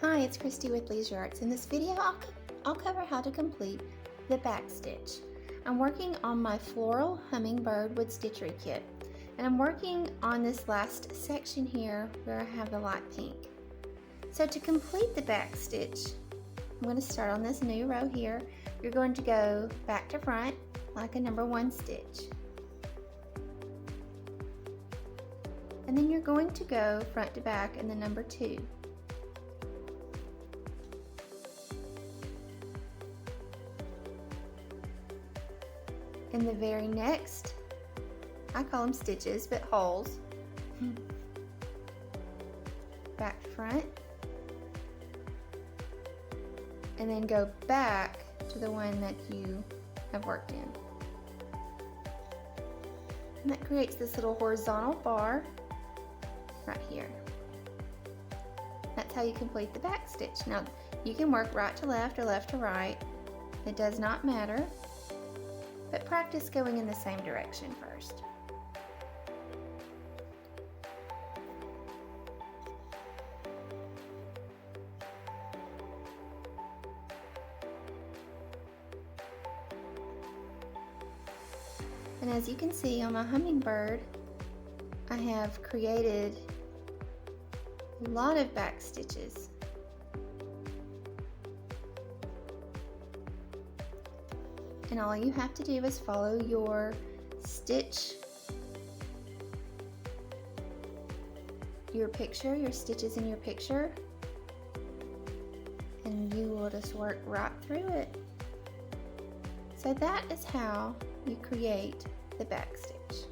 Hi, it's Christy with Leisure Arts. In this video, I'll cover how to complete the back stitch. I'm working on my floral hummingbird wood stitchery kit, and I'm working on this last section here where I have the light pink. So to complete the back stitch, I'm going to start on this new row here. You're going to go back to front like a number 1 stitch. And then you're going to go front to back in the number 2. In the very next, I call them stitches, but holes, back to front, and then go back to the one that you have worked in. And that creates this little horizontal bar right here. That's how you complete the back stitch. Now, you can work right to left or left to right. It does not matter. But practice going in the same direction first. And as you can see on my hummingbird, I have created a lot of back stitches. And all you have to do is follow your stitch, your stitches in your picture, and you will just work right through it. So that is how you create the back stitch.